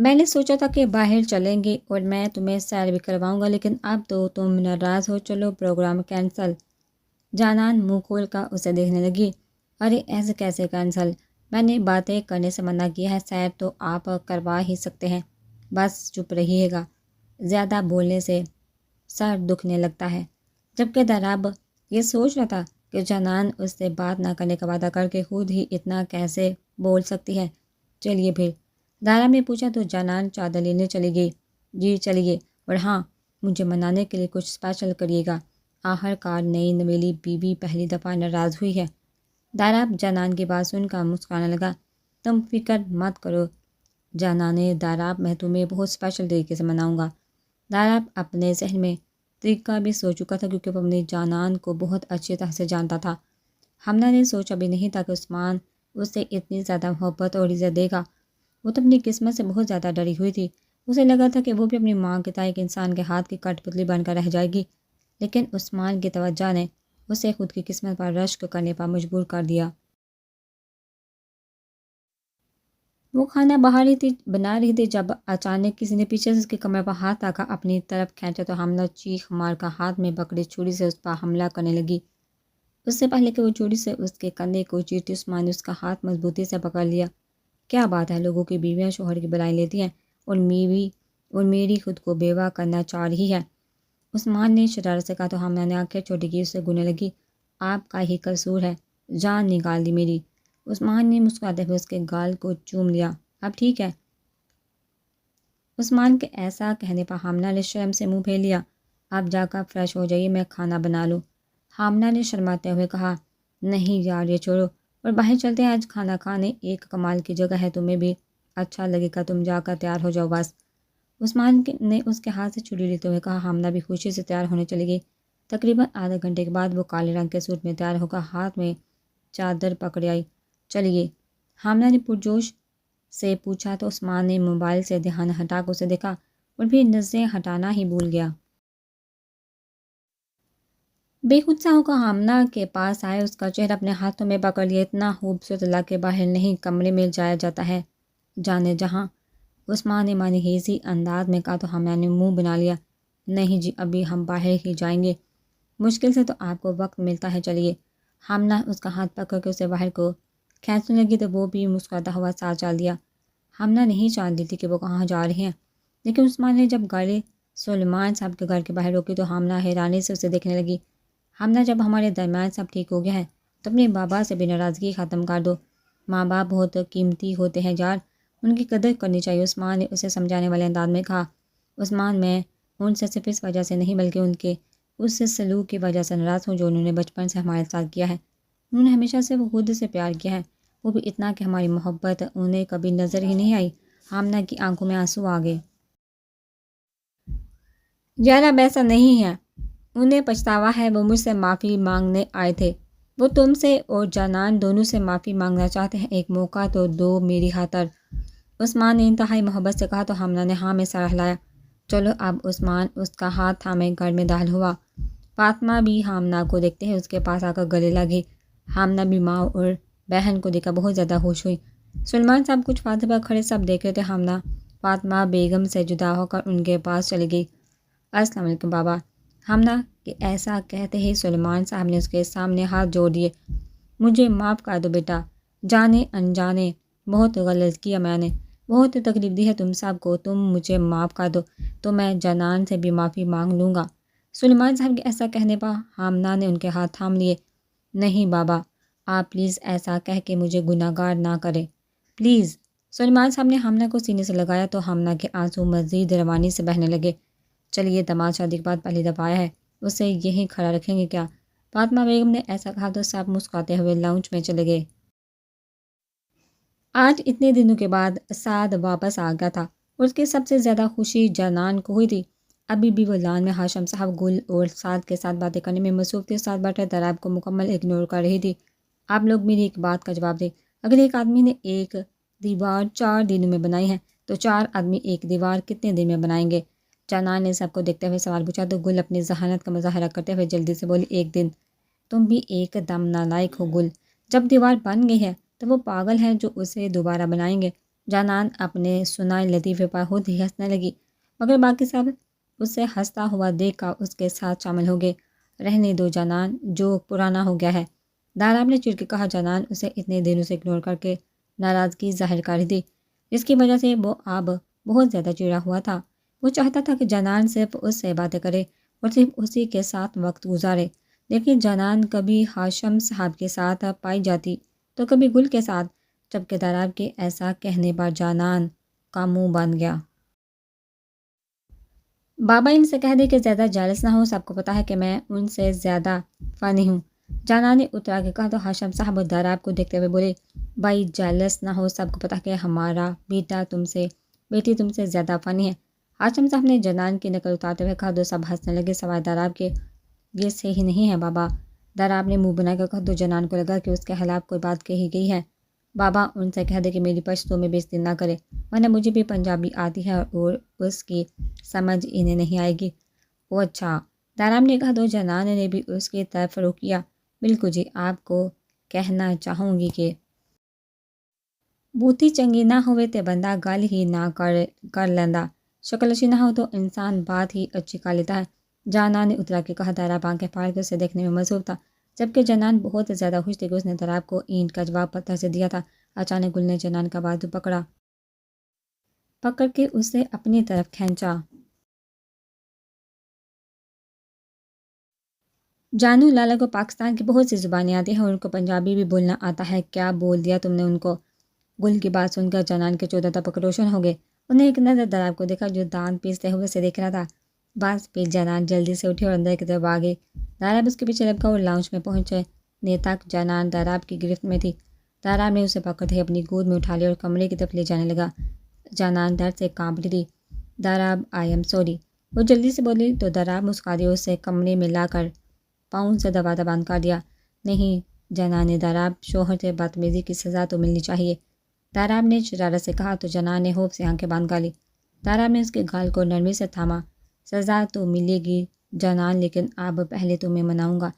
میں نے سوچا تھا کہ باہر چلیں گے اور میں تمہیں سیر بھی کرواؤں گا، لیکن اب تو تم ناراض ہو، چلو پروگرام کینسل۔ جانان منہ کھول کر اسے دیکھنے لگی۔ ارے ایسے کیسے کینسل؟ میں نے باتیں کرنے سے منع کیا ہے، سیر تو آپ کروا ہی سکتے ہیں، بس چپ رہیے گا، زیادہ بولنے سے سر دکھنے لگتا ہے۔ جبکہ داراب یہ سوچ رہا تھا کہ جانان اس سے بات نہ کرنے کا وعدہ کر کے خود ہی اتنا کیسے بول سکتی ہے۔ چلیے پھر، داراب نے پوچھا تو جانان چادر لینے چلی گئی۔ جی چلیے، اور ہاں، مجھے منانے کے لیے کچھ اسپیشل کریے گا، آخر کار نئی نویلی بیوی پہلی دفعہ ناراض ہوئی ہے۔ داراب جانان کی بات سن کر مسکرانے لگا۔ تم فکر مت کرو جانانے، داراب میں تمہیں بہت اسپیشل طریقے سے مناؤں گا۔ داراب اپنے ذہن میں طریقہ بھی سوچ چکا تھا، کیونکہ وہ اپنی جانان کو بہت اچھی طرح سے جانتا تھا۔ حمنہ نے سوچا بھی نہیں تھا کہ عثمان اس سے اتنی زیادہ محبت اور عزت دے گا۔ وہ تو اپنی قسمت سے بہت زیادہ ڈری ہوئی تھی۔ اسے لگا تھا کہ وہ بھی اپنی ماں کی طرح ایک انسان کے ہاتھ کی کٹ پتلی بن کر رہ جائے گی، لیکن عثمان کی توجہ نے اسے خود کی قسمت پر رشک کرنے پر مجبور کر دیا۔ وہ کھانا بنا رہی تھی جب اچانک کسی نے پیچھے سے اس کے کمر پر ہاتھ رکھا اپنی طرف کھینچا تو حمنہ چیخ مار کر ہاتھ میں پکڑی چھری سے اس پر حملہ کرنے لگی۔ اس سے پہلے کہ وہ چھری سے اس کے کندھے کو چیرتی، عثمان نے اس کا ہاتھ مضبوطی سے پکڑ لیا۔ کیا بات ہے، لوگوں کی بیویاں شوہر کی بلائی لیتی ہیں اور میری خود کو بیوہ کرنا چاہ رہی ہے۔ عثمان نے شرارت سے کہا تو حمنہ نے آنکھیں چھوٹی کی اسے گھورنے لگی۔ آپ کا ہی قصور ہے، جان نکال دی میری۔ عثمان نے مسکراتے ہوئے اس کے گال کو چوم لیا۔ اب ٹھیک ہے؟ عثمان کے ایسا کہنے پر حمنہ نے شرم سے منہ پھیر لیا۔ آپ جا کر فریش ہو جائیے، میں کھانا بنا لوں۔ حمنہ نے شرماتے ہوئے کہا۔ نہیں یار، یہ چھوڑو اور باہر چلتے ہیں، آج کھانا کھانے ایک کمال کی جگہ ہے، تمہیں بھی اچھا لگے گا، تم جا کر تیار ہو جاؤ بس۔ عثمان نے اس کے ہاتھ سے چھری لیتے ہوئے کہا۔ حمنہ بھی خوشی سے تیار ہونے چلی گئی۔ تقریباً آدھے گھنٹے کے بعد وہ کالے رنگ کے سوٹ میں تیار ہو کر ہاتھ میں چادر پکڑے آئی۔ چلیے، حمنہ نے پرجوش سے پوچھا تو عثمان نے موبائل سے دھیان ہٹا کر اسے دیکھا اور پھر نظریں ہٹانا ہی بھول گیا۔ بے خود سا ہو کر حمنہ کے پاس آئے، اس کا چہرہ اپنے ہاتھوں میں پکڑ لیا۔ اتنا خوبصورت اللہ کے باہر نہیں، کمرے میں جایا جاتا ہے جانے جہاں، عثمان نے معنی خیزی انداز میں کہا تو حمنہ نے منہ بنا لیا۔ نہیں جی، ابھی ہم باہر ہی جائیں گے، مشکل سے تو آپ کو وقت ملتا ہے، چلیے۔ حمنہ اس کا ہاتھ پکڑ کے اسے باہر کو کھینچنے لگی تو وہ بھی مسکراتا ہوا ساتھ چل دیا۔ حمنہ نہیں جانتی تھی کہ وہ کہاں جا رہے ہیں، لیکن عثمان نے جب گاڑی سلیمان صاحب کے گھر کے باہر روکی تو حمنہ حیرانی سے اسے دیکھنے لگی۔ حمنہ، جب ہمارے درمیان سب ٹھیک ہو گیا ہے تو اپنے بابا سے بھی ناراضگی ختم کر دو، ماں باپ بہت قیمتی ہوتے ہیں یار، ان کی قدر کرنی چاہیے، عثمان نے اسے سمجھانے والے انداز میں کہا۔ عثمان، میں ان سے صرف اس وجہ سے نہیں بلکہ ان کے اس سلوک کی وجہ سے ناراض ہوں جو انہوں نے بچپن سے ہمارے ساتھ کیا ہے۔ انہوں نے ہمیشہ سے وہ خود سے پیار کیا ہے، وہ بھی اتنا کہ ہماری محبت انہیں کبھی نظر ہی نہیں آئی۔ حمنہ کی آنکھوں میں آنسو آ گئے۔ یار اب ایسا نہیں ہے، انہیں پچھتاوا ہے، وہ مجھ سے معافی مانگنے آئے تھے، وہ تم سے اور جانان دونوں سے معافی مانگنا چاہتے ہیں، ایک موقع تو دو میری خاطر۔ عثمان نے انتہائی محبت سے کہا تو حمنہ نے ہاں میں سر ہلایا۔ چلو اب، عثمان اس کا ہاتھ تھامے گھر میں داخل ہوا۔ فاطمہ بھی حمنہ کو دیکھتے ہیں اس کے پاس آ کر گلے لگی۔ حمنہ بھی ماں اور بہن کو دیکھ کر بہت زیادہ خوش ہوئی۔ سلیمان صاحب کچھ فاصلے پر کھڑے سب دیکھ رہے تھے۔ حمنہ فاطمہ بیگم سے جدا ہو کر ان کے پاس چلی گئی۔ السلام علیکم بابا۔ حمنہ کہ ایسا کہتے ہی سلیمان صاحب نے اس کے سامنے ہاتھ جوڑ دیے۔ مجھے معاف کر دو بیٹا، جانے انجانے بہت غلط کیا میں نے، بہت تکلیف دی ہے تم سب کو، تم مجھے معاف کر دو تو میں جانان سے بھی معافی مانگ لوں گا۔ سلیمان صاحب کے ایسا کہنے پر حمنہ نے ان کے ہاتھ تھام لیے۔ نہیں بابا، آپ پلیز ایسا کہہ کے مجھے گناہ گار نہ کریں، پلیز۔ سلیمان صاحب نے حمنہ کو سینے سے لگایا تو حمنہ کے آنسو مزید روانی سے بہنے لگے۔ چلیے، داماد شادی کے بعد پہلی دفعہ آیا ہے، اسے یہیں کھڑا رکھیں گے کیا؟ فاطمہ بیگم نے ایسا کہا تو سب مسکراتے ہوئے لاؤنج میں چلے گئے۔ آج اتنے دنوں کے بعد سعد واپس آ گیا تھا اور اس کی سب سے زیادہ خوشی جانان کو ہوئی تھی۔ ابھی بھی وہ لان میں ہاشم صاحب گل اور سعد کے ساتھ باتیں کرنے میں مصروف تھی، ساتھ بیٹھے داراب کو مکمل اگنور کر رہی تھی۔ آپ لوگ میری ایک بات کا جواب دیں، اگر ایک آدمی نے ایک دیوار 4 دنوں میں بنائی ہے تو 4 آدمی ایک دیوار کتنے دن میں بنائیں گے؟ جانان نے سب کو دیکھتے ہوئے سوال پوچھا تو گل اپنی ذہانت کا مظاہرہ کرتے ہوئے جلدی سے بولی، 1 دن؟ تم بھی ایک دم نالائق ہو گل، جب دیوار بن گئی ہے تو وہ پاگل ہیں جو اسے دوبارہ بنائیں گے، جانان اپنے سنائے لطیفے پر خود ہی ہنسنے لگی، مگر باقی سب اسے ہنستا ہوا دیکھ کر اس کے ساتھ شامل ہو گئے۔ رہنے دو جانان، جو پرانا ہو گیا ہے، داراب نے چڑ کے کہا۔ جانان اسے اتنے دنوں سے اگنور کر کے ناراضگی ظاہر کر رہی تھی، جس کی وجہ سے وہ اب بہت زیادہ چڑا ہوا تھا۔ وہ چاہتا تھا کہ جانان صرف اس سے باتیں کرے اور صرف اسی کے ساتھ وقت گزارے، لیکن جانان کبھی ہاشم صاحب کے ساتھ پائی جاتی تو کبھی گل کے ساتھ، جبکہ داراب کے ایسا کہنے پر جانان کا منہ بن گیا۔ بابا ان سے کہہ دے کہ زیادہ جالس نہ ہو، سب کو پتہ ہے کہ میں ان سے زیادہ فانی ہوں۔ جانان نے اترا کے کہا تو ہاشم صاحب اور داراب کو دیکھتے ہوئے بولے، بھائی جالس نہ ہو، سب کو پتہ کہ ہمارا بیٹی تم سے زیادہ فانی ہے۔ ہاشم صاحب نے جانان کی نقل اتارتے ہوئے کہا تو سب ہنسنے لگے سوائے داراب کے۔ یہ صحیح نہیں ہے بابا، داراب نے منہ بنا کر کہا تو جانان کو لگا کہ اس کے خلاف کوئی بات کہی گئی ہے۔ بابا ان سے کہہ دے کہ میری پشتو میں بےعزتی نہ کرے، ورنہ مجھے بھی پنجابی آتی ہے اور اس کی سمجھ انہیں نہیں آئے گی۔ او اچھا، داراب نے کہا تو جانان نے بھی اس کی طرف رخ کیا۔ بالکل جی، آپ کو کہنا چاہوں گی کہ بوتھی چنگی نہ ہوئے تے بندہ گل ہی نہ کر لیندا، شکل اچھی نہ ہو تو انسان بات ہی اچھی کر لیتا ہے۔ جانان نے اترا کے کہا۔ داراب آنکھیں پھاڑ کے اسے دیکھنے میں مصروف تھا، جبکہ جانان بہت زیادہ خوش تھی کہ اس نے داراب کو اینٹ کا جواب پتھر سے دیا تھا۔ اچانک گل نے جانان کا بازو پکڑ کے اسے اپنی طرف کھینچا۔ جانو لالا کو پاکستان کی بہت سی زبانیں آتی ہیں اور ان کو پنجابی بھی بولنا آتا ہے، کیا بول دیا تم نے ان کو؟ گل کی بات سن کر جانان کے 14 تپک روشن ہو گئے۔ انہیں ایک نظر داراب کو دیکھا جو دانت پیستے ہوئے سے دیکھ رہا تھا۔ بس پھر جانان جلدی سے اٹھی اور اندر کی طرف آ گئی۔ داراب اس کے پیچھے لپکا اور لاؤنج میں پہنچنے تک جانان داراب کی گرفت میں تھی۔ داراب نے اسے پکڑتے ہی اپنی گود میں اٹھا لیا اور کمرے کی طرف لے جانے لگا۔ جانان درد سے کانپ رہی تھی۔ داراب آئی ایم سوری، وہ جلدی سے بولی تو داراب مسکا دیا، اسے کمرے میں لا کر پاؤں سے دبا بند کر دیا۔ نہیں جانان نے داراب، شوہر سے بدتمیزی کی سزا تو ملنی چاہیے، داراب نے شرارت سے کہا تو جانان نے ہوف سے آنکھیں بند کر لی۔ داراب نے اس کے گال کو نرمی سے تھاما۔ سزا تو ملے گی جانان، لیکن اب پہلے تمہیں مناؤں گا۔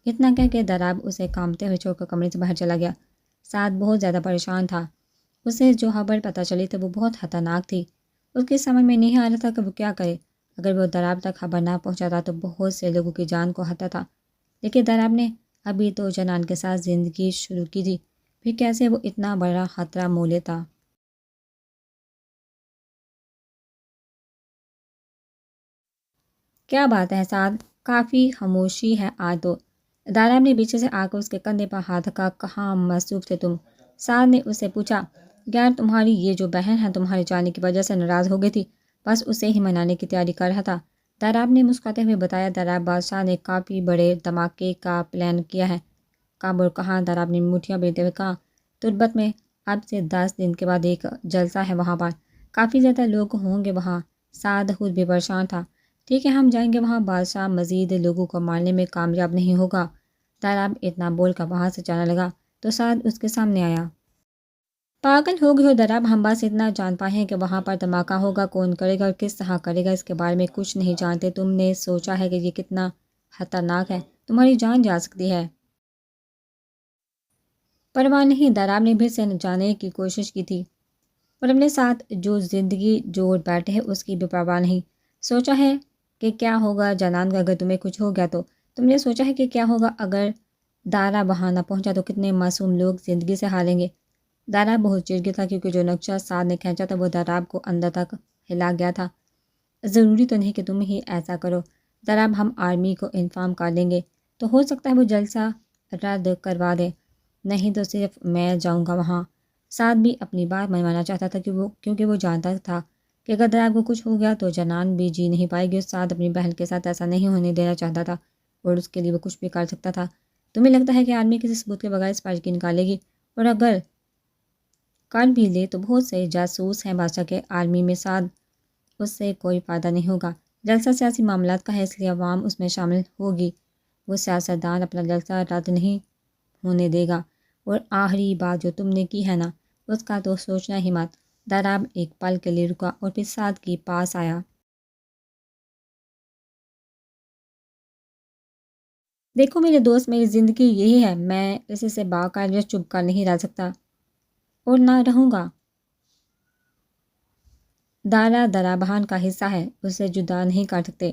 اتنا کہہ کے داراب اسے کانپتے ہوئے چھوڑ کر کمرے سے باہر چلا گیا۔ سعد بہت زیادہ پریشان تھا۔ اسے جو خبر پتہ چلی تھی وہ بہت خطرناک تھی۔ اس کی سمجھ میں نہیں آ رہا تھا کہ وہ کیا کرے۔ اگر وہ داراب تک خبر نہ پہنچاتا تو بہت سے لوگوں کی جان کو خطرہ تھا، لیکن داراب نے ابھی تو جانان کے ساتھ زندگی شروع کی تھی، پھر کیسے وہ اتنا بڑا خطرہ مول لیتا؟ کیا بات ہے سعد، کافی خاموشی ہے آج تو۔ داراب نے پیچھے سے آ کر اس کے کندھے پر ہاتھ رکھا۔ کہاں مصروف تھے تم؟ سعد نے اس سے پوچھا۔ یار تمہاری یہ جو بہن ہے تمہارے جانے کی وجہ سے ناراض ہو گئی تھی، بس اسے ہی منانے کی تیاری کر رہا تھا، داراب نے مسکراتے ہوئے بتایا۔ داراب بادشاہ نے کافی بڑے دھماکے کا پلان کیا ہے۔ کب اور کہاں؟ داراب نے مٹھیاں بیتے ہوئے کہا۔ تربت میں، اب سے 10 دن کے بعد ایک جلسہ ہے وہاں پر، کافی زیادہ لوگ ہوں گے وہاں۔ سعد خود بھی پریشان تھا۔ ٹھیک ہے ہم جائیں گے وہاں، بادشاہ مزید لوگوں کو مارنے میں کامیاب نہیں ہوگا۔ داراب اتنا بول کر وہاں سے جانے لگا تو سعد اس کے سامنے آیا۔ پاگل ہو گئے ہو داراب، ہم بس اتنا جان پائے ہیں کہ وہاں پر دھماکہ ہوگا، کون کرے گا اور کس طرح کرے گا اس کے بارے میں کچھ نہیں جانتے۔ تم نے سوچا ہے کہ یہ کتنا خطرناک ہے؟ تمہاری جان جا سکتی ہے۔ پرواہ نہیں، داراب نے پھر سے جانے کی کوشش کی تھی، اور اپنے ساتھ جو زندگی جوڑ بیٹھے ہے اس کی بھی پرواہ نہیں۔ سوچا ہے کہ کیا ہوگا جانان کا اگر تمہیں کچھ ہو گیا تو؟ تم نے سوچا ہے کہ کیا ہوگا اگر دارا وہاں نہ پہنچا تو کتنے معصوم لوگ زندگی سے ہاریں گے؟ داراب بہت چڑ گیا تھا کیونکہ جو نقشہ سعد نے کھینچا تھا وہ داراب کو اندر تک ہلا گیا تھا۔ ضروری تو نہیں کہ تم ہی ایسا کرو داراب، ہم آرمی کو انفارم کر دیں گے تو ہو سکتا ہے وہ جلسہ رد کروا دے۔ نہیں تو صرف میں جاؤں گا وہاں۔ سعد بھی اپنی بات منوانا چاہتا تھا کیونکہ وہ جانتا تھا کہ اگر داراب کو کچھ ہو گیا تو جنان بھی جی نہیں پائے گی، اور سعد اپنی بہن کے ساتھ ایسا نہیں ہونے دینا چاہتا تھا اور اس کے لیے وہ کچھ بھی کر سکتا تھا۔ تمہیں لگتا ہے کہ آرمی کسی ثبوت کے بغیر اس پر یقین کر لے گی؟ اور اگر کر بھی لے تو بہت سے جاسوس ہیں بادشاہ کے آرمی میں، سعد اس سے کوئی فائدہ نہیں ہوگا۔ جلسہ سیاسی معاملات کا ہے اس لیے عوام اس میں شامل ہوگی، وہ سیاستدان اپنا جلسہ رد نہیں ہونے دے گا۔ اور آخری بات جو تم نے کی ہے نا، اس کا تو سوچنا ہی مت۔ داراب ایک پل کے لیے رکا اور پھر سعد کے پاس آیا۔ دیکھو میرے دوست، میری زندگی یہی ہے، میں اسی سے باقاعدہ چپ کر نہیں رہ سکتا اور نہ رہوں گا۔ دارا درا بہان کا حصہ ہے، اسے جدا نہیں کر سکتے۔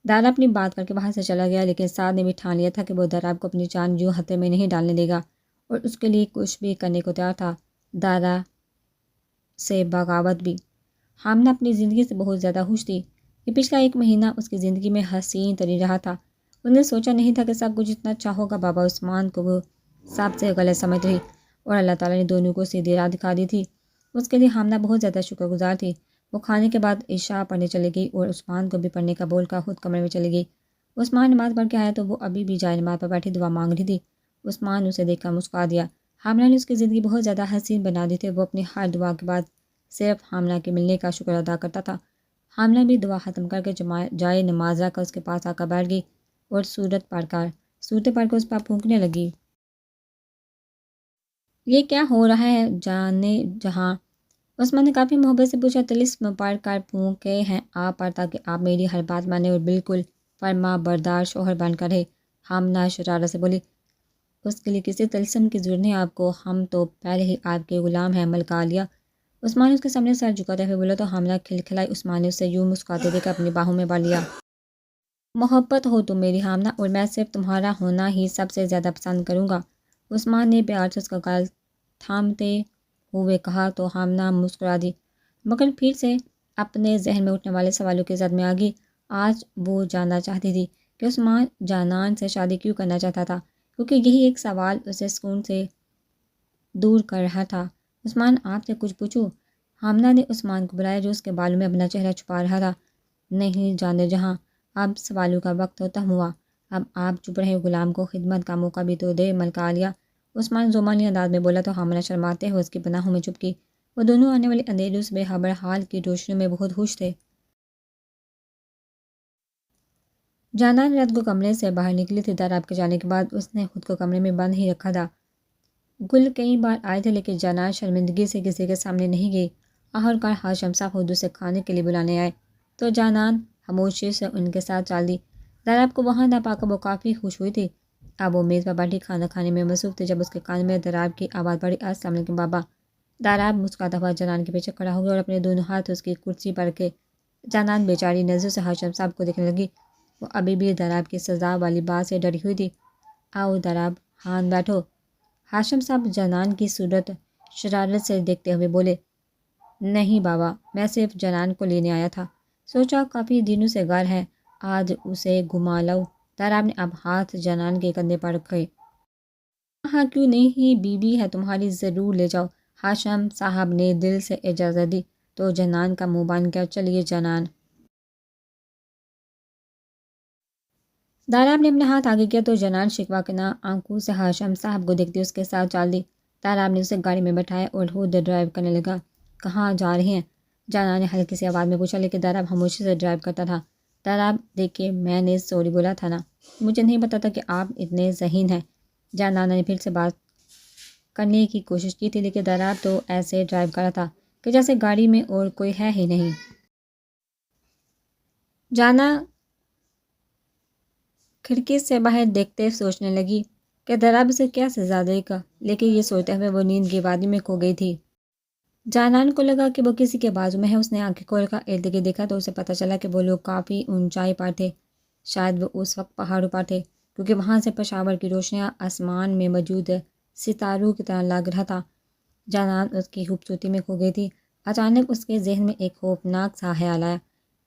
دارا اپنی بات کر کے وہاں سے چلا گیا، لیکن سعد نے بھی ٹھان لیا تھا کہ وہ داراب کو اپنی جان یوں خطرے میں نہیں ڈالنے دے گا اور اس کے لیے کچھ بھی کرنے کو تیار تھا، دارا سے بغاوت بھی۔ حامنہ اپنی زندگی سے بہت زیادہ خوش تھی۔ یہ پچھلا 1 مہینہ اس کی زندگی میں حسین ترین رہا تھا۔ اس نے سوچا نہیں تھا کہ سب کچھ اتنا اچھا ہوگا۔ بابا عثمان کو وہ سب سے غلط سمجھ رہی اور اللہ تعالیٰ نے دونوں کو سیدھی راہ دکھا دی تھی۔ اس کے لیے حامنہ بہت زیادہ شکر گزار تھی۔ وہ کھانے کے بعد عشاء پڑھنے چلے گئی اور عثمان کو بھی پڑھنے کا بول کر خود کمرے میں چلی گئی۔ عثمان نماز پڑھ کے آیا تو وہ ابھی بھی جائے نماز پر بیٹھی دعا مانگ رہی تھی۔ عثمان اسے دیکھ کر مسکرا دیا۔ حامنہ نے اس کی زندگی بہت زیادہ حسین بنا دی تھی۔ وہ اپنی ہر دعا کے بعد صرف حامنہ کے ملنے کا شکر ادا کرتا تھا۔ حامنہ بھی دعا ختم کر کے جائے نماز رکھ کر اس کے پاس آ کر بیٹھ گئی اور صورتیں پڑھ کر اس پر پھونکنے لگی۔ یہ کیا ہو رہا ہے جانے جہاں؟ عثمان نے کافی محبت سے پوچھا۔ طلسم پڑھ کر پھونکے ہیں آپ پر تاکہ آپ میری ہر بات مانیں اور بالکل فرما بردار شوہر بن کر رہے۔ حامنہ شرارت سے بولی، اس کے لیے کسی طلسم کی ضرورت نہیں آپ کو، ہم تو پہلے ہی آپ کے غلام ہیں ملکہ عالیہ۔ عثمان نے اس کے سامنے سر جھکاتے ہوئے بولا تو حامنہ کھلکھلائی۔ عثمان نے اسے یوں مسکراتے دیکھ کر اپنی باہوں میں بھر لیا۔ محبت ہو تم میری حامنہ، اور میں صرف تمہارا ہونا ہی سب سے زیادہ پسند کروں گا۔ عثمان نے پیار سے اس کا گال تھامتے ہوئے کہا تو حامنہ مسکرا دی، مگر پھر سے اپنے ذہن میں اٹھنے والے سوالوں کی زد میں آ گئی۔ آج وہ جاننا چاہتی تھی کہ عثمان جانان سے شادی کیوں کرنا چاہتا تھا، کیونکہ یہی ایک سوال اسے سکون سے دور کر رہا تھا۔ عثمان آپ سے کچھ پوچھوں؟ حامنہ نے عثمان کو بلایا جو اس کے بالوں میں اپنا چہرہ چھپا رہا تھا۔ نہیں جانے جہاں، اب سوالوں کا وقت ختم ہوا، اب آپ چپ رہے غلام کو خدمت کا موقع بھی تو دے ملکہ عالیہ۔ عثمان زمانی انداز میں بولا تو حامنہ شرماتے ہوئے اس کی پناہوں میں چھپ گئی۔ وہ دونوں آنے والے اندھیروں سے بے خبر حال کی روشنیوں میں بہت خوش تھے۔ جانان رات کو کمرے سے باہر نکلی تھی۔ داراب کے جانے کے بعد اس نے خود کو کمرے میں بند ہی رکھا تھا۔ گل کئی بار آئے تھے لیکن جانان شرمندگی سے کسی کے سامنے نہیں گئی۔ آخرکار ہاشم صاحب خود اسے کھانے کے لیے بلانے آئے تو جانان خاموشی سے ان کے ساتھ چل دی۔ داراب کو وہاں نہ پا کر وہ کافی خوش ہوئی تھی۔ اب وہ میز پر بیٹھی کھانا کھانے میں مصروف تھی جب اس کے کان میں داراب کی آواز پڑی، السلام علیکم بابا۔ داراب مسکراتا ہوا جانان کے پیچھے کھڑا ہو گیا اور اپنے دونوں ہاتھ اس کی کرسی پر رکھے۔ جانان بیچاری نظروں سے ہاشم صاحب کو دیکھنے لگی۔ وہ ابھی بھی داراب کی سزا والی بات سے ڈری ہوئی تھی۔ آؤ داراب خان بیٹھو۔ ہاشم صاحب جانان کی صورت شرارت سے دیکھتے ہوئے بولے، نہیں بابا، میں صرف جانان کو لینے آیا تھا، سوچا کافی دنوں سے گھر ہے، آج اسے گھما لاؤ۔ داراب نے اب ہاتھ جانان کے کندھے پر رکھے۔ ہاں کیوں نہیں، بیوی ہے تمہاری، ضرور لے جاؤ۔ ہاشم صاحب نے دل سے اجازت دی تو جانان کا منہ بن گیا۔ چلیے جانان۔ داراب نے اپنا ہاتھ آگے کیا تو جانان شکوہ کناں آنکھوں سے ہاشم صاحب کو دیکھتی اس کے ساتھ چل دی۔ داراب نے اسے گاڑی میں بٹھایا اور خود ڈرائیو کرنے لگا۔ کہاں جا رہے ہیں؟ جانان نے ہلکی سی آواز میں پوچھا، لیکن داراب خاموشی سے ڈرائیو کرتا تھا۔ داراب دیکھیے، میں نے سوری بولا تھا نا، مجھے نہیں پتا تھا کہ آپ اتنے ذہین ہیں۔ جانان نے پھر سے بات کرنے کی کوشش کی تھی لیکن داراب تو ایسے ڈرائیو کر رہا تھا کہ جیسے گاڑی میں اور کوئی ہے ہی نہیں۔ جانا کھڑکی سے باہر دیکھتے سوچنے لگی کہ داراب اسے کیا سزا دے گا، لیکن یہ سوچتے ہوئے وہ نیند کی وادی میں کھو گئی تھی۔ جانان کو لگا کہ وہ کسی کے بازو میں ہے۔ اس نے آنکھیں کھول کر ارد گرد دیکھا تو اسے پتہ چلا کہ وہ لوگ کافی اونچائی پر تھے، شاید وہ اس وقت پہاڑوں پر تھے کیونکہ وہاں سے پشاور کی روشنیاں آسمان میں موجود ستاروں کی طرح لگ رہا تھا۔ جانان اس کی خوبصورتی میں کھو گئی تھی۔ اچانک اس کے ذہن میں ایک خوفناک سا خیال آیا،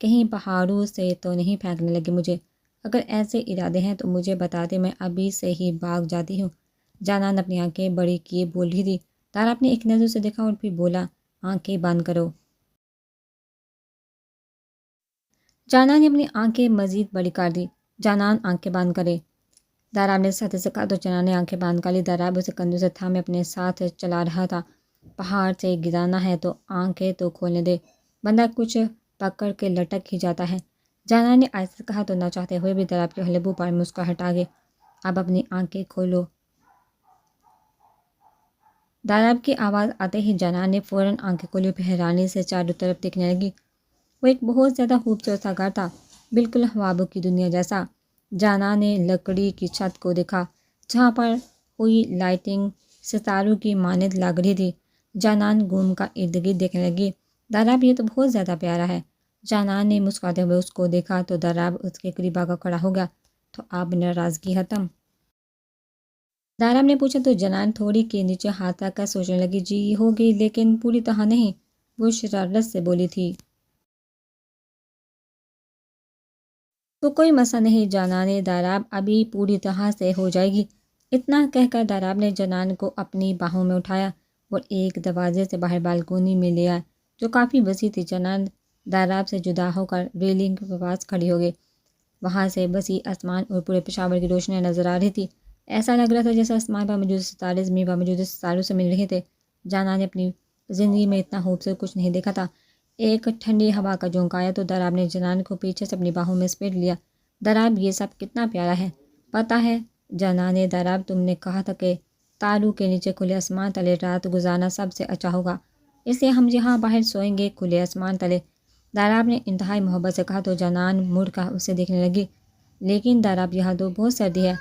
کہیں پہاڑوں سے تو نہیں پھینکنے لگے مجھے، اگر ایسے ارادے ہیں تو مجھے بتا دے، میں ابھی سے ہی بھاگ جاتی ہوں۔ جانان اپنی آنکھیں بڑی کیے بول رہی تھی۔ داراب نے ایک نظر سے دیکھا اور پھر بولا، آنکھیں بند کرو۔ جانان نے اپنی آنکھیں مزید بڑی کر دی۔ جانان آنکھیں بند کرے، داراب نے سطح سے کہا تو جانان نے آنکھیں بند کر لی۔ داراب اسے کندھوں سے تھامے اپنے ساتھ چلا رہا تھا۔ پہاڑ سے گرانا ہے تو آنکھیں تو کھولنے دے، بندہ کچھ پکڑ کے لٹک ہی جاتا ہے۔ جانان نے آہستہ کہا تو نہ چاہتے ہوئے بھی داراب کے لبوں پر مسکراہٹ آ گئی۔ اب اپنی آنکھیں کھولو۔ داراب کی آواز آتے ہی جانان نے فوراً آنکھیں کھولی اور حیرانی سے چاروں طرف دیکھنے لگی۔ وہ ایک بہت زیادہ خوبصورت سا گھر تھا، بالکل خوابوں کی دنیا جیسا۔ جانان نے لکڑی کی چھت کو دیکھا جہاں پر ہوئی لائٹنگ ستاروں کی مانند لگ رہی تھی۔ جانان گھوم کر ارد گرد دیکھنے لگی۔ داراب یہ تو بہت زیادہ پیارا ہے۔ جانان نے مسکراتے ہوئے اس کو دیکھا تو داراب اس کے قریب آ کر کھڑا ہو گیا۔ تو اب ناراضگی ختم؟ داراب نے پوچھا تو جنان تھوڑی کے نیچے ہاتھ رکھ کر سوچنے لگی۔ جی ہوگی لیکن پوری طرح نہیں، وہ شرارت سے بولی تھی۔ تو کوئی مسئلہ نہیں جانان داراب، ابھی پوری طرح سے ہو جائے گی۔ اتنا کہہ کر داراب نے جنان کو اپنی باہوں میں اٹھایا اور ایک دروازے سے باہر بالکونی میں لے آیا جو کافی وسیع تھی۔ جنان داراب سے جدا ہو کر ریلنگ کے پاس کھڑی ہو گئی۔ وہاں سے وسیع آسمان اور پورے پشاور کی روشنیاں نظر آ رہی تھی۔ ایسا لگ رہا تھا جیسے آسمان پر موجود ستارے زمین پر موجود ستاروں سے مل رہے تھے۔ جانان نے اپنی زندگی میں اتنا خوبصورت کچھ نہیں دیکھا تھا۔ ایک ٹھنڈی ہوا کا جھونکا آیا تو داراب نے جنان کو پیچھے سے اپنی باہوں میں سمیٹ لیا۔ داراب یہ سب کتنا پیارا ہے، پتہ ہے جانان داراب، تم نے کہا تھا کہ تاروں کے نیچے کھلے آسمان تلے رات گزارنا سب سے اچھا ہوگا، اس لیے ہم یہاں باہر سوئیں گے کھلے آسمان تلے۔ داراب نے انتہائی محبت سے کہا تو جانان مڑ کر اسے دیکھنے لگی۔ لیکن داراب یہاں تو بہت سردی ہے۔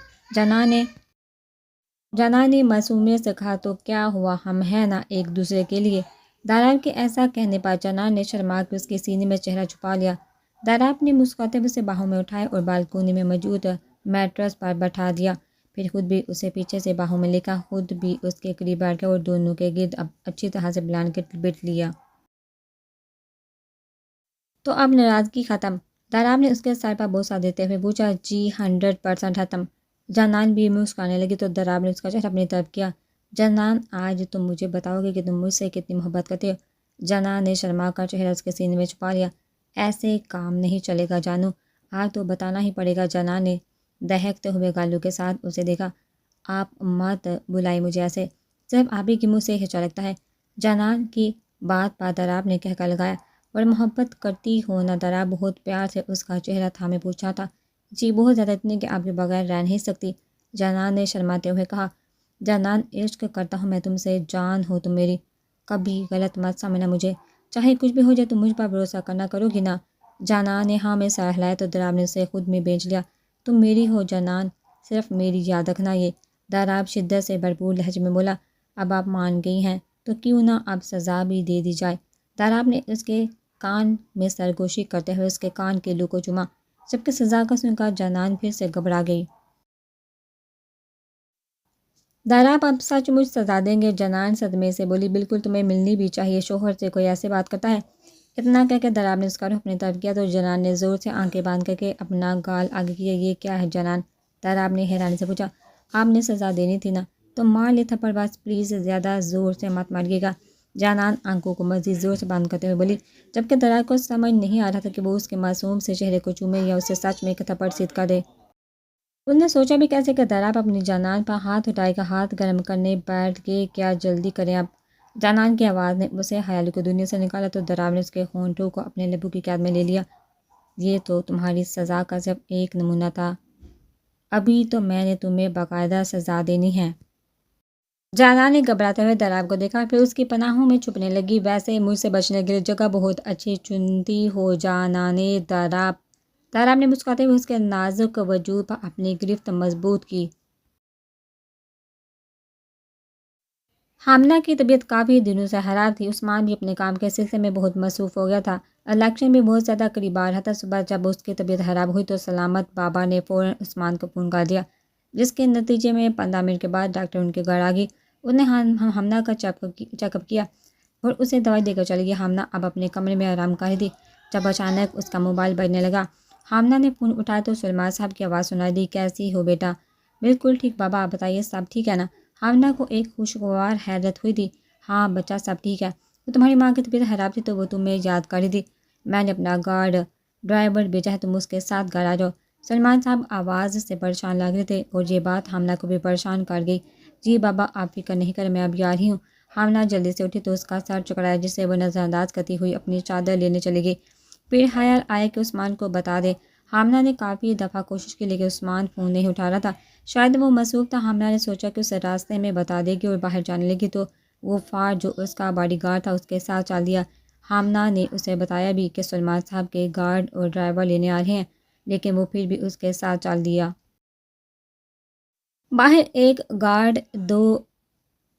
جانان نے معصومیت سے کہا تو کیا ہوا، ہم ہیں نا ایک دوسرے کے لیے۔ داراب کے ایسا کہنے پر جانان نے شرما کے اس کے سینے میں چہرہ چھپا لیا۔ داراب نے مسکراتے ہوئے اسے باہوں میں اٹھایا اور بالکونی میں موجود میٹرس پر بٹھا دیا، پھر خود بھی اسے پیچھے سے باہوں میں لے کر خود بھی اس کے قریب بیٹھ گیا اور دونوں کے گرد اب اچھی طرح سے بلینکٹ لپیٹ لیا۔ تو اب ناراضگی ختم؟ داراب نے اس کے سر پر بوسہ دیتے ہوئے پوچھا۔ جی 100% ختم۔ جانان بھی مسکرانے لگی تو داراب نے اس کا چہرہ اپنی طرف کیا۔ جانان آج تم مجھے بتاؤ گے کہ تم مجھ سے کتنی محبت کرتے ہو؟ جانان نے شرما کر چہرہ اس کے سینے میں چھپا لیا۔ ایسے کام نہیں چلے گا جانو، آج تو بتانا ہی پڑے گا۔ جانان نے دہکتے ہوئے گالوں کے ساتھ اسے دیکھا۔ آپ مت بلائیں مجھے ایسے، صرف آپ ہی کی منہ سے ہی اچھا لگتا ہے۔ جانان کی بات پر داراب نے کہہ کر لگایا۔ اور محبت کرتی ہو نا؟ داراب بہت پیار سے اس کا چہرہ تھامے پوچھا تھا۔ جی بہت زیادہ، اتنی کہ آپ کے بغیر رہ نہیں سکتی، جانان نے شرماتے ہوئے کہا۔ جانان عشق کرتا ہوں میں تم سے، جان ہو تم میری، کبھی غلط مت سمجھنا مجھے، چاہے کچھ بھی ہو جائے تم مجھ پر بھروسہ کرنا کرو گی نا؟ جانان نے ہاں میں سر ہلایا تو داراب نے اسے خود میں بھیج لیا۔ تم میری ہو جانان، صرف میری یاد رکھنا یہ۔ داراب شدت سے بھرپور لہجے میں بولا۔ اب آپ مان گئی ہیں تو کیوں نہ اب سزا بھی دے دی جائے۔ داراب نے اس کے کان میں سرگوشی کرتے ہوئے اس کے کان کے لو کو چوما، جبکہ سزا کا سن کر جانان پھر سے گھبرا گئی۔ داراب اب سچ مچ سزا دیں گے؟ جانان صدمے سے بولی۔ بالکل، تمہیں ملنی بھی چاہیے، شوہر سے کوئی ایسے بات کرتا ہے؟ اتنا کہہ کے داراب نے اس کا رخ اپنی طرف کیا تو جانان نے زور سے آنکھیں باندھ کر کے اپنا گال آگے کیا۔ یہ کیا ہے جانان؟ داراب نے حیرانی سے پوچھا۔ آپ نے سزا دینی تھی نا تو مار لے تھپڑ، بس پلیز زیادہ زور سے مت ماریے گا۔ جانان آنکھوں کو مزید زور سے بند کرتے ہوئے بولی، جبکہ داراب کو سمجھ نہیں آ رہا تھا کہ وہ اس کے معصوم سے چہرے کو چومے یا اسے سچ میں ایک تھپڑ سیدھ کر دے۔ اس نے سوچا بھی کیسے کہ داراب اپنی جانان پر ہاتھ اٹھائے گا، ہاتھ گرم کرنے بیٹھ گئے، کیا جلدی کریں اب؟ جانان کی آواز نے اسے خیالوں کی دنیا سے نکالا تو داراب نے اس کے ہونٹوں کو اپنے لبوں کی قید میں لے لیا۔ یہ تو تمہاری سزا کا صرف ایک نمونہ تھا، ابھی تو میں نے تمہیں باقاعدہ سزا دینی ہے۔ جانان نے گھبراتے ہوئے داراب کو دیکھا، پھر اس کی پناہوں میں چھپنے لگی۔ ویسے مجھ سے بچنے کے لیے جگہ بہت اچھی چنتی ہو جانان داراب۔ داراب نے مسکراتے ہوئے اس کے نازک وجود پر اپنی گرفت مضبوط کی۔ حاملہ کی طبیعت کافی دنوں سے خراب تھی۔ عثمان بھی اپنے کام کے سلسلے میں بہت مصروف ہو گیا تھا۔ الیکشن بھی بہت زیادہ قریب آ رہا تھا۔ صبح جب اس کی طبیعت خراب ہوئی تو سلامت بابا نے فوراً عثمان کو فون کر دیا، جس کے نتیجے میں 15 منٹ کے بعد ڈاکٹر ان کے گھر آ گئی۔ انہوں نے حاملہ کا چیک اپ کیا اور اسے دوائی دے کر چلی گئی۔ حاملہ اب اپنے کمرے میں آرام کر رہی تھی جب اچانک اس کا موبائل بجنے لگا۔ حاملہ نے فون اٹھایا تو سلمان صاحب کی آواز سنائی دی۔ کیسی ہو بیٹا؟ بالکل ٹھیک بابا، آپ بتائیے سب ٹھیک ہے نا؟ حاملہ کو ایک خوشگوار حیرت ہوئی تھی۔ ہاں بچہ سب ٹھیک ہے، وہ تمہاری ماں کی طبیعت خراب تھی تو وہ تمہیں یاد کر رہی تھی، میں نے اپنا گارڈ ڈرائیور بھیجا ہے، تم اس کے ساتھ گھر آ جاؤ۔ سلمان صاحب آواز سے پریشان لگ رہے تھے اور یہ بات حاملہ کو بھی پریشان کر گئی۔ جی بابا آپ فکر نہیں کریں، میں اب آ رہی ہوں۔ حاملہ جلدی سے اٹھی تو اس کا سر چکرایا، جس سے وہ نظر انداز کرتی ہوئی اپنی چادر لینے چلی گئی۔ پھر خیال آیا کہ عثمان کو بتا دے۔ حاملہ نے کافی دفعہ کوشش کی لیکن عثمان فون نہیں اٹھا رہا تھا، شاید وہ مصروف تھا۔ حاملہ نے سوچا کہ اسے راستے میں بتا دے گی اور باہر جانے لگی تو وہ فار جو اس کا باڈی گارڈ تھا اس کے ساتھ چل دیا۔ حاملہ نے اسے بتایا بھی کہ سلمان صاحب کے گارڈ اور ڈرائیور لینے آ رہے ہیں، لیکن وہ پھر بھی اس کے ساتھ چل دیا۔ باہر ایک گارڈ، 2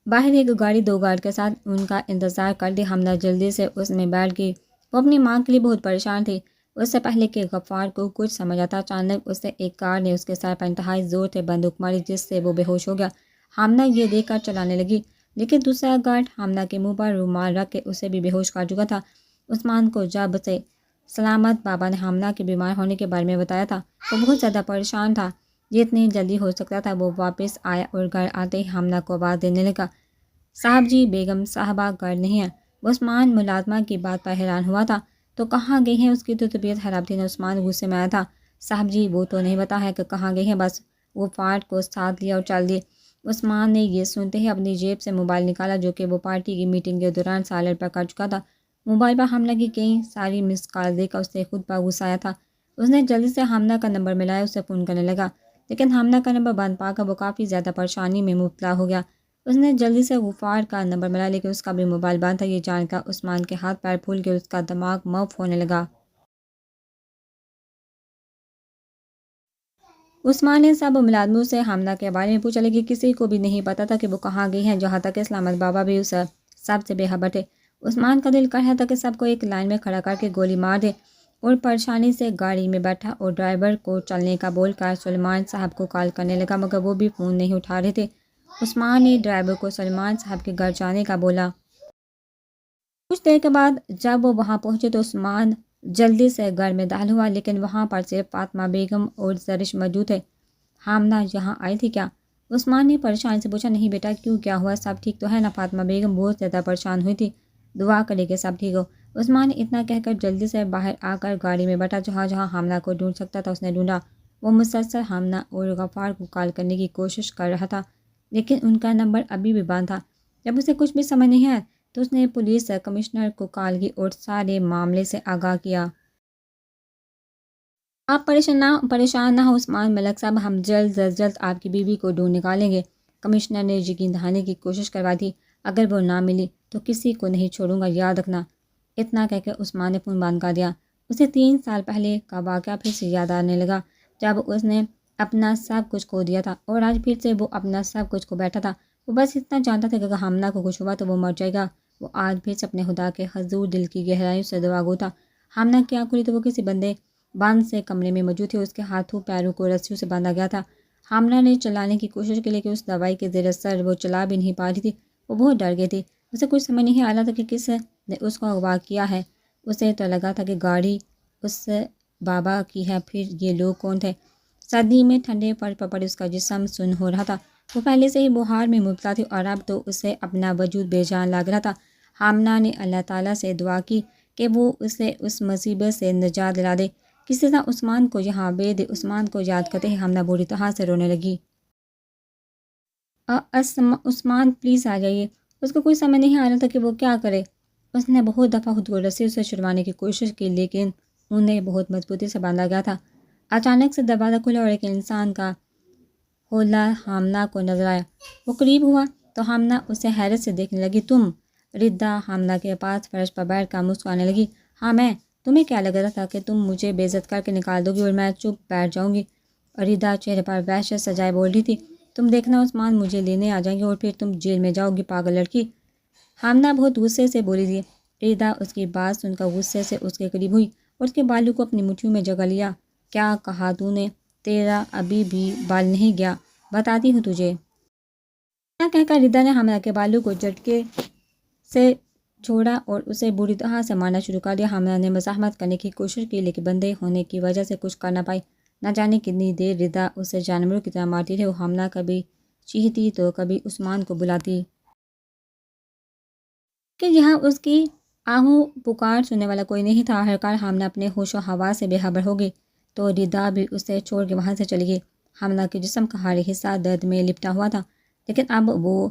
باہر ایک گاڑی 2 گارڈ کے ساتھ ان کا انتظار کر دی۔ حمدہ جلدی سے اس میں بیٹھ گئی۔ وہ اپنی ماں کے لیے بہت پریشان تھی۔ اس سے پہلے کہ غفار کو کچھ سمجھ آتا، اچانک اس سے ایک کار نے اس کے سر پر انتہائی زور سے بندوق ماری، جس سے وہ بے ہوش ہو گیا۔ حمدہ یہ دیکھ کر چلانے لگی، لیکن دوسرا گارڈ حمدہ کے منہ پر رومال رکھ کے اسے بھی بے ہوش کر چکا تھا۔ عثمان کو جب سے سلامت بابا نے حمدہ کے بیمار ہونے کے بارے میں بتایا تھا، وہ بہت زیادہ پریشان تھا۔ جتنی جلدی ہو سکتا تھا وہ واپس آیا اور گھر آتے ہی حمدہ کو آواز دینے لگا، صاحب جی، بیگم صاحبہ گھر نہیں ہے۔ عثمان ملازمہ کی بات پر حیران ہوا تھا، تو کہاں گئی ہیں؟ اس کی تو طبیعت خراب تھی۔ عثمان غصے میں آیا تھا، صاحب جی وہ تو نہیں پتا ہے کہ کہاں گئی ہیں، بس وہ فارٹ کو ساتھ لیا اور چل دیے۔ عثمان نے یہ سنتے ہی اپنی جیب سے موبائل نکالا، جو کہ وہ پارٹی کی میٹنگ کے دوران سائلنٹ پر کر چکا تھا۔ موبائل پر حمدہ کی کئی ساری مس کال دیکھ کر اسے خود پر غصہ آیا تھا۔ اس نے جلدی سے حمدہ کا نمبر ملایا، اسے فون کرنے لگا، لیکن حمدہ کا نمبر بند پا کر وہ کافی زیادہ پریشانی میں مبتلا ہو گیا۔ اس نے جلدی سے غفار کا نمبر ملایا، لیکن اس کا بھی موبائل بند تھا۔ یہ جان کر عثمان کے ہاتھ پیر پھول کے اس کا دماغ موف ہونے لگا۔ عثمان نے سب ملازموں سے حمدہ کے بارے میں پوچھا، لیکن کسی کو بھی نہیں پتا تھا کہ وہ کہاں گئی ہیں، جہاں تک کہ سلامت بابا بھی اس سب سے بے خبر تھے۔ عثمان کا دل کر رہا تھا کہ سب کو ایک لائن میں کھڑا کر کے گولی مار دے، اور پریشانی سے گاڑی میں بیٹھا اور ڈرائیور کو چلنے کا بول کر سلیمان صاحب کو کال کرنے لگا، مگر وہ بھی فون نہیں اٹھا رہے تھے۔ عثمان نے ڈرائیور کو سلیمان صاحب کے گھر جانے کا بولا۔ کچھ دیر کے بعد جب وہ وہاں پہنچے تو عثمان جلدی سے گھر میں داخل ہوا، لیکن وہاں پر صرف فاطمہ بیگم اور زرش موجود تھے۔ حمدہ یہاں آئی تھی کیا؟ عثمان نے پریشانی سے پوچھا۔ نہیں بیٹا، کیوں، کیا ہوا؟ سب ٹھیک تو ہے نا؟ فاطمہ بیگم بہت زیادہ پریشان ہوئی تھی۔ دعا کرے کہ سب ٹھیک ہو۔ عثمان نے اتنا کہہ کر جلدی سے باہر آ کر گاڑی میں بیٹھا۔ جہاں جہاں حمدہ کو ڈھونڈ سکتا تھا اس نے ڈھونڈا۔ وہ مسلسل حمدہ اور غفار کو کال کرنے کی کوشش کر رہا تھا، لیکن ان کا نمبر ابھی بھی بند تھا۔ جب اسے کچھ بھی سمجھ نہیں آیا تو اس نے پولیس کمشنر کو کال کی اور سارے معاملے سے آگاہ کیا۔ آپ پریشان نہ ہو عثمان ملک صاحب، ہم جلد از جلد آپ کی بیوی کو ڈھونڈ نکالیں گے۔ کمشنر نے یقین دہانی کی کوشش کروائی تھی، اگر وہ نہ ملی تو کسی کو نہیں چھوڑوں گا، یاد رکھنا۔ اتنا کہہ کے عثمان نے فون بند کر دیا۔ اسے 3 سال پہلے کا واقعہ پھر سے یاد آنے لگا، جب اس نے اپنا سب کچھ کھو دیا تھا، اور آج پھر سے وہ اپنا سب کچھ کھو بیٹھا تھا۔ وہ بس اتنا جانتا تھا کہ اگر حمدہ کو کچھ ہوا تو وہ مر جائے گا۔ وہ آج پھر سے اپنے خدا کے حضور دل کی گہرائیوں سے دعا گو تھا۔ حمدہ کی آنکھ کھلی تو وہ کسی بندے بند سے کمرے میں موجود تھی، اس کے ہاتھوں پیروں کو رسیوں سے باندھا گیا تھا۔ حمدہ نے چلانے کی کوشش کی، لیکن اس دوائی کے زیر اثر وہ چلا بھی نہیں پا رہی تھی۔ وہ بہت ڈر گئی تھی۔ اسے کچھ سمجھ نہیں آ رہا تھا کہ کس نے اس کو اغوا کیا ہے۔ اسے تو لگا تھا کہ گاڑی اس بابا کی ہے، پھر یہ لوگ کون تھے؟ سردی میں ٹھنڈے فرش پر پڑے اس کا جسم سن ہو رہا تھا۔ وہ پہلے سے ہی بخار میں مبتلا تھی، اور اب تو اسے اپنا وجود بے جان لگ رہا تھا۔ حمدہ نے اللہ تعالیٰ سے دعا کی کہ وہ اسے اس مصیبت سے نجات دلا دے۔ کسی طرح عثمان کو یہاں بھیج دے۔ عثمان کو یاد کرتے ہی حمدہ بری طرح سے رونے لگی۔ عثمان پلیز آ جائیے۔ اس کو کوئی سمجھ نہیں آ رہا تھا کہ وہ کیا کرے۔ اس نے بہت دفعہ خود کو رسی سے چھڑوانے کی کوشش کی، لیکن انہیں بہت مضبوطی سے باندھا گیا تھا۔ اچانک سے دروازہ کھلا اور ایک انسان کا حولہ حمدہ کو نظر آیا۔ وہ قریب ہوا تو حمدہ اسے حیرت سے دیکھنے لگی۔ تم؟ ردا حمدہ کے پاس فرش پر بیٹھ کر مسکرانے لگی۔ ہاں میں۔ تمہیں کیا لگ رہا تھا کہ تم مجھے بے عزت کر کے نکال دو گی اور میں چپ بیٹھ جاؤں گی؟ ردا چہرے پر وحشت سجائے بول رہی تھی۔ تم دیکھنا عثمان مجھے لینے آ جائیں گے اور پھر تم جیل میں جاؤ گی، پاگل لڑکی۔ حمدہ بہت غصے سے بولی تھی۔ ردا اس کی بات سن کر غصے سے اس کے قریب ہوئی اور اس کے بالوں کو اپنی مٹھیوں میں جگہ لیا۔ کیا کہا تو نے؟ تیرا ابھی بھی بال نہیں گیا، بتاتی ہوں تجھے۔ کیا کہہ کر ردا نے حمدہ کے بالوں کو جھٹکے سے چھوڑا اور اسے بری طرح سے مارنا شروع کر دیا۔ حمدہ نے مزاحمت کرنے کی کوشش کی، لیکن بندے ہونے کی وجہ سے کچھ کر نہ پائی۔ نہ جانے کتنی دیر ردا اسے جانوروں کی طرح مارتی رہی۔ وہ حمدہ کبھی چیختی تو کبھی عثمان کو بلاتی، کہ یہاں اس کی آہوں پکار سننے والا کوئی نہیں تھا۔ آخرکار حمدہ اپنے ہوش و حواس سے بے خبر ہو گئی تو ردا بھی اسے چھوڑ کے وہاں سے چلی گئی۔ حمدہ کے جسم کا ہر حصہ درد میں لپٹا ہوا تھا، لیکن اب وہ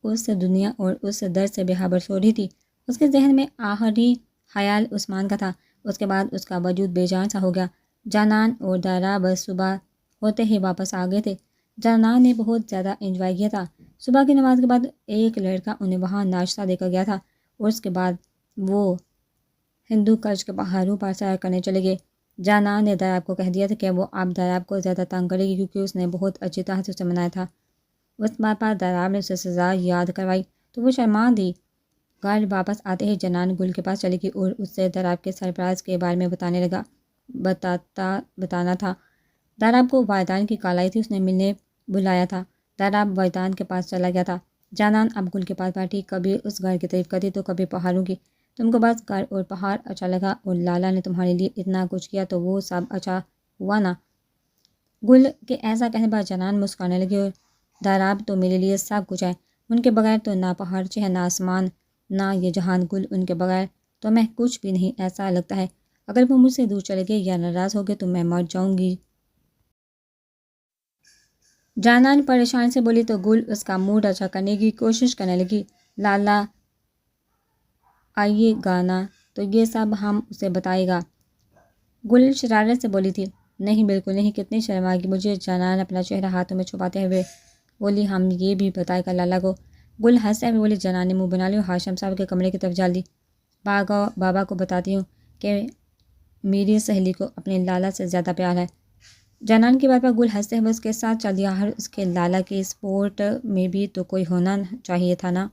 اس دنیا اور اس درد سے بے خبر سو رہی تھی۔ اس کے ذہن میں آخری خیال عثمان کا تھا۔ اس کے بعد اس کا وجود بے جان سا ہو گیا۔ جانان اور دائرہ بس صبح ہوتے ہی واپس آ گئے تھے۔ جانان نے بہت زیادہ انجوائے کیا تھا۔ صبح کی نماز کے بعد ایک لڑکا انہیں وہاں ناشتہ دے کر گیا تھا، اور اس کے بعد وہ ہندو کلچ کے پہاڑوں پر سیر کرنے چلے گئے۔ جانان نے دریاب کو کہہ دیا تھا کہ وہ اب دریاب کو زیادہ تنگ کرے گی، کیونکہ اس نے بہت اچھی طرح سے اسے منایا تھا۔ اس بات پر دراب نے اسے سزا یاد کروائی تو وہ شرما دی۔ گھر واپس آتے ہی جنان گل کے پاس چلی گئی اور اس سے دراب کے سرپرائز کے بارے میں بتانے لگا۔ بتانا تھا دراب کو والدین کی کال آئی تھی، اس نے ملنے بلایا تھا۔ دراب والدین کے پاس چلا گیا تھا۔ جانان اب گل کے پاس بیٹھی، کبھی اس گھر کی تعریف کرتی تو کبھی پہاڑوں کی۔ تم کو بس گھر اور پہاڑ اچھا لگا اور لالا نے تمہارے لیے اتنا کچھ کیا تو وہ سب اچھا ہوا نا۔ گل کے ایسا کہنے پر جنان مسکرانے لگی اور دراب تو میرے لیے سب کچھ ہے، ان کے بغیر تو نہ پہاڑ ہے نہ آسمان نہ یہ جہان۔ گل ان کے بغیر تو میں کچھ بھی نہیں، ایسا لگتا ہے اگر وہ مجھ سے دور چلے گئے یا ناراض ہو گئے تو میں مر جاؤں گی۔ جانان پریشان سے بولی تو گل اس کا موڈ اچھا کرنے کی کوشش کرنے لگی۔ لالا آئیے گا نا تو یہ سب ہم اسے بتائے گا۔ گل شرارت سے بولی تھی۔ نہیں بالکل نہیں، کتنی شرم آئے گی مجھے۔ جانان اپنا چہرہ ہاتھوں میں چھپاتے ہوئے بولی ہم یہ بھی بتائے گا لالا کو۔ گل ہنستے ہوئے بولی۔ جانان نے منہ بنا لی اور ہاشم صاحب کے کمرے کی طرف جا دی۔ بابا کو بتاتی ہوں کہ میری سہیلی کو اپنے لالا سے زیادہ پیار ہے۔ جانان کی بات پر گل ہنستے ہوئے اس کے ساتھ چل دیا۔ ہر اس کے لالا کی سپورٹ میں بھی تو کوئی ہونا چاہیے تھا نا۔